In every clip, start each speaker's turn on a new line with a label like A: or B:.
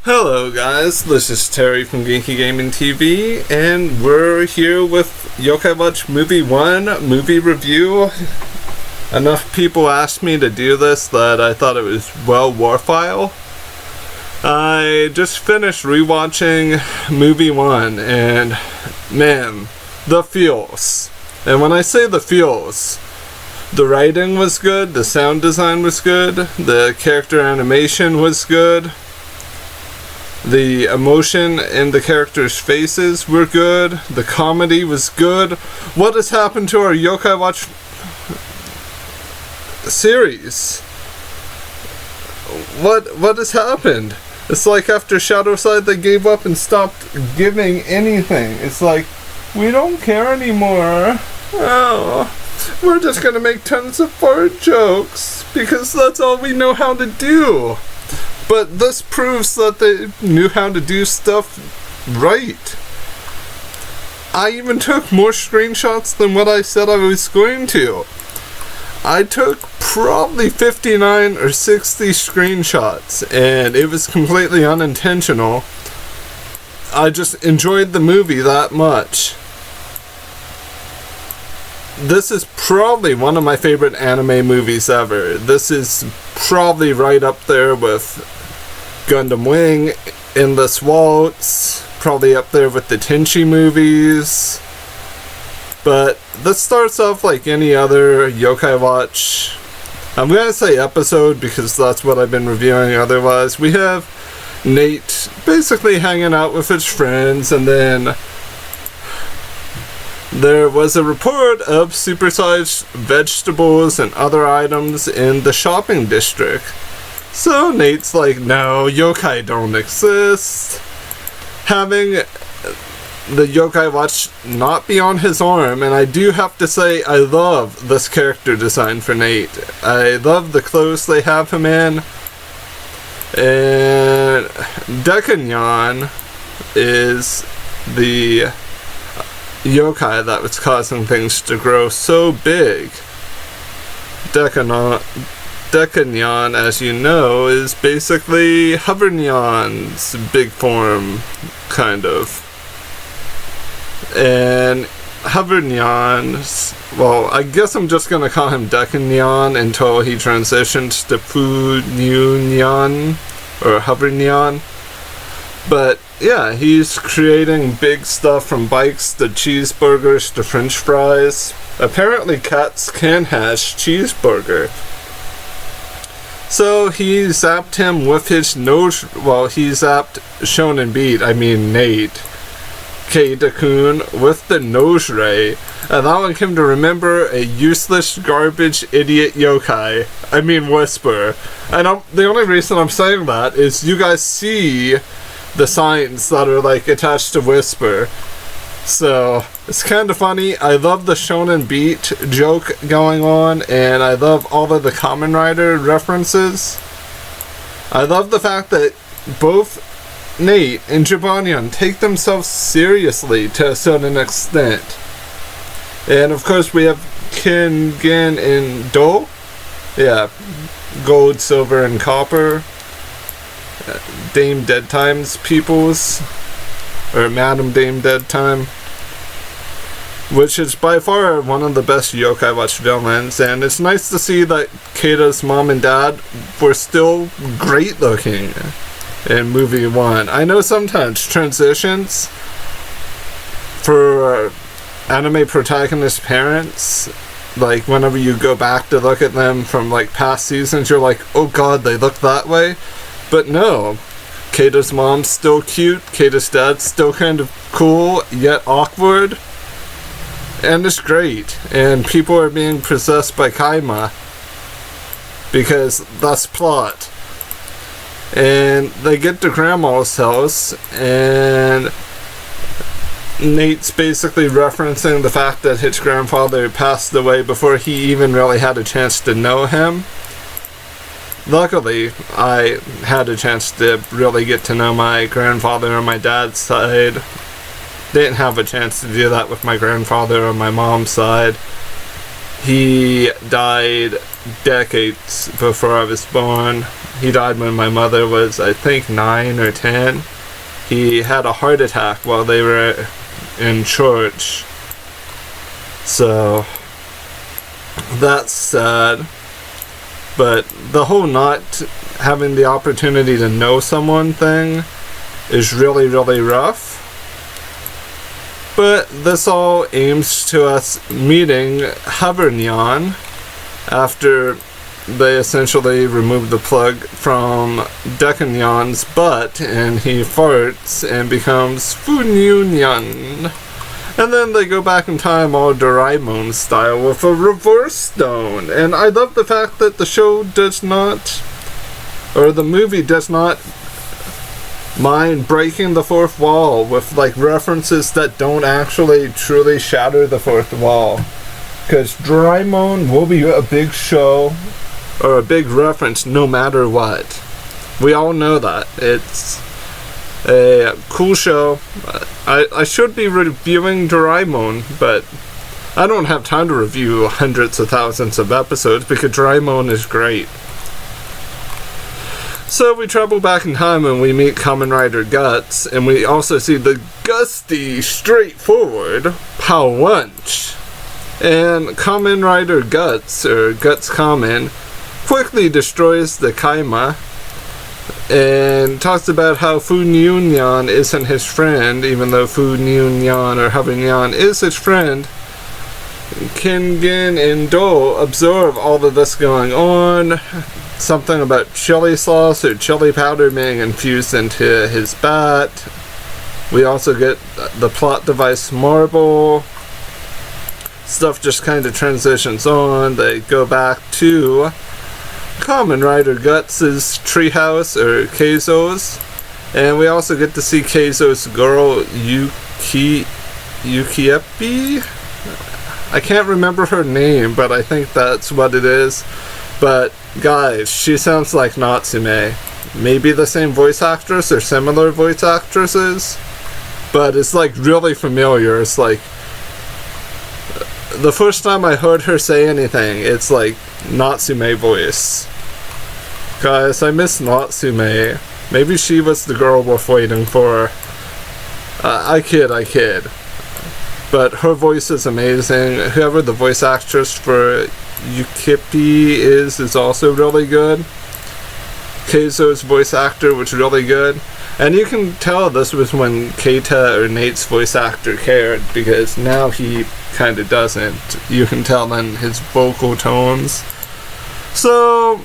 A: Hello guys, this is Terry from Genkigamingtv, and we're here with Yokai Watch Movie 1 movie review. Enough people asked me to do this that I thought it was well worthwhile. I just finished rewatching movie 1, and man, the feels. And when I say the feels, the writing was good, the sound design was good, the character animation was good. The emotion in the characters' faces were good. The comedy was good. What has happened to our Yokai Watch series? What has happened? It's like after Shadowside they gave up and stopped giving anything. It's like, we don't care anymore. Oh, we're just gonna make tons of fart jokes because that's all we know how to do. But this proves that they knew how to do stuff right. I even took more screenshots than what I said I was going to. I took probably 59 or 60 screenshots, and it was completely unintentional. I just enjoyed the movie that much. This is probably one of my favorite anime movies ever. This is probably right up there with Gundam Wing, Endless Waltz, probably up there with the Tenchi movies. But this starts off like any other Yokai Watch. I'm gonna say episode because that's what I've been reviewing otherwise. We have Nate basically hanging out with his friends, and then there was a report of supersized vegetables and other items in the shopping district. So Nate's like, no, yokai don't exist. Having the Yokai Watch not be on his arm, and I do have to say, I love this character design for Nate. I love the clothes they have him in. And Dekanyan is the yokai that was causing things to grow so big. Dekanyan, as you know, is basically Hovernyan's big form, kind of. And Hovernyan's, well, I guess I'm just gonna call him Dekanyan until he transitions to Funyan, or Hovernyan. But yeah, he's creating big stuff from bikes to cheeseburgers to french fries. Apparently cats can hash cheeseburger. So he zapped him with his nose, well, he zapped Shonen Beat, I mean Nate, Keita-kun, with the nose ray, allowing him to remember a useless, garbage, idiot yokai. I mean Whisper. And the only reason I'm saying that is you guys see the signs that are like attached to Whisper. So it's kind of funny. I love the Shonen Beat joke going on, and I love all of the Kamen Rider references. I love the fact that both Nate and Jibanyan take themselves seriously to a certain extent. And of course we have Kengen and Do. Yeah, gold, silver, and copper. Dame Dead Time's peoples, or Madam Dame Dead Time, which is by far one of the best Yokai Watch villains, and it's nice to see that Keita's mom and dad were still great looking in movie 1. I know sometimes transitions for anime protagonist parents, like whenever you go back to look at them from like past seasons, you're like, oh god, they look that way. But no, Keita's mom's still cute, Keita's dad's still kind of cool, yet awkward. And it's great. And people are being possessed by Kaima, because that's plot. And they get to Grandma's house, and Nate's basically referencing the fact that his grandfather passed away before he even really had a chance to know him. Luckily, I had a chance to really get to know my grandfather on my dad's side. Didn't have a chance to do that with my grandfather on my mom's side. He died decades before I was born. He died when my mother was, I think, 9 or 10. He had a heart attack while they were in church. So, that's sad. But the whole not having the opportunity to know someone thing is really, really rough. But this all aims to us meeting Havernyan after they essentially remove the plug from Dekanyan's butt and he farts and becomes Funyunyan. And then they go back in time all Doraemon style with a reverse stone. And I love the fact that the show does not, or the movie does not mind breaking the fourth wall with like references that don't actually truly shatter the fourth wall. Because Doraemon will be a big show or a big reference no matter what. We all know that. It's a cool show. I should be reviewing Doraemon, but I don't have time to review hundreds of thousands of episodes because Doraemon is great. So we travel back in time and we meet Kamen Rider Guts, and we also see the gusty, straightforward Pow Lunch. And Kamen Rider Guts, or Guts Kamen, quickly destroys the Kaima and talks about how Funyunyan isn't his friend, even though Funyunyan or Havernyan is his friend. Kengen and Do observe all of this going on. Something about chili sauce or chili powder being infused into his bat. We also get the plot device Marble. Stuff just kind of transitions on. They go back to Kamen Rider Guts' treehouse, or Keizo's. And we also get to see Keizo's girl, Yukiepi? I can't remember her name, but I think that's what it is. But, guys, she sounds like Natsume. Maybe the same voice actress or similar voice actresses. But it's like really familiar. It's like the first time I heard her say anything, it's like Natsume voice. Guys, I miss Natsume. Maybe she was the girl we're waiting for. I kid. But her voice is amazing. Whoever the voice actress for Yukipi is also really good. Keizo's voice actor was really good. And you can tell this was when Keita or Nate's voice actor cared, because now he kind of doesn't. You can tell in his vocal tones. So,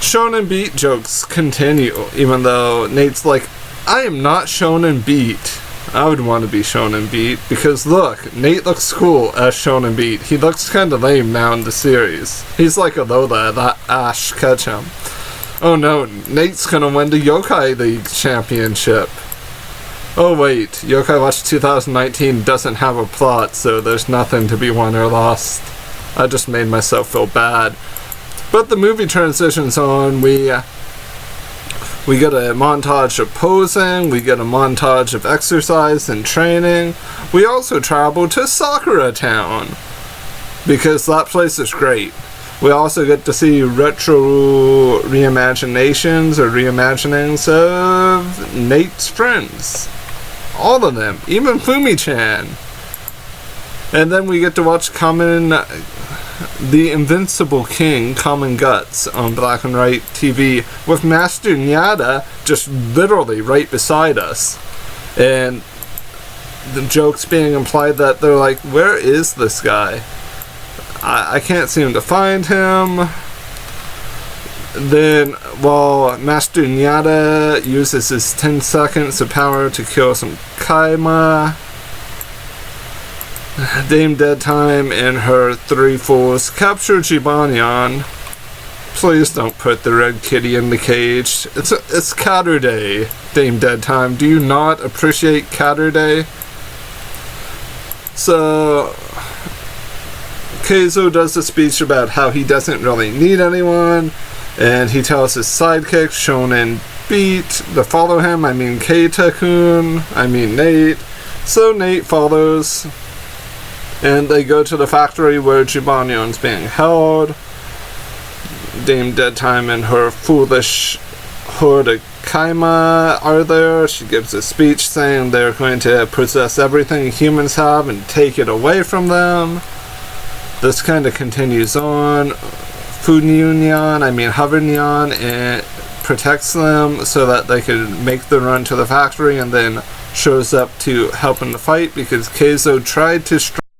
A: Shonen Beat jokes continue, even though Nate's like, I am not Shonen Beat. I would want to be Shonen Beat, because look, Nate looks cool as Shonen Beat. He looks kind of lame now in the series. He's like a Lola, that Ash Ketchum. Oh no, Nate's gonna win the Yokai League Championship. Oh wait, Yokai Watch 2019 doesn't have a plot, so there's nothing to be won or lost. I just made myself feel bad. But the movie transitions on. We get a montage of posing, we get a montage of exercise and training. We also travel to Sakura Town, because that place is great. We also get to see retro reimaginations or reimaginings of Nate's friends. All of them, even Fumi-chan. And then we get to watch The Invincible King, Kamen Guts, on Black and White TV, with Master Nyada just literally right beside us. And the jokes being implied that they're like, where is this guy? I can't seem to find him. Then, while Master Nyada uses his 10 seconds of power to kill some Kaima, Dame Dead Time and her 3 fools capture Jibanyan. Please don't put the red kitty in the cage. It's Catter Day, Dame Dead Time. Do you not appreciate Catter Day? So, Keizo does a speech about how he doesn't really need anyone, and he tells his sidekick, Shonen Beat, to follow him. I mean Keita-kun, I mean Nate. So Nate follows, and they go to the factory where Jibanyan's being held. Dame Dead Time and her foolish Horikaima are there. She gives a speech saying they're going to possess everything humans have and take it away from them. This kind of continues on. Hovernyan, and protects them so that they can make the run to the factory, and then shows up to help in the fight because Keizo tried to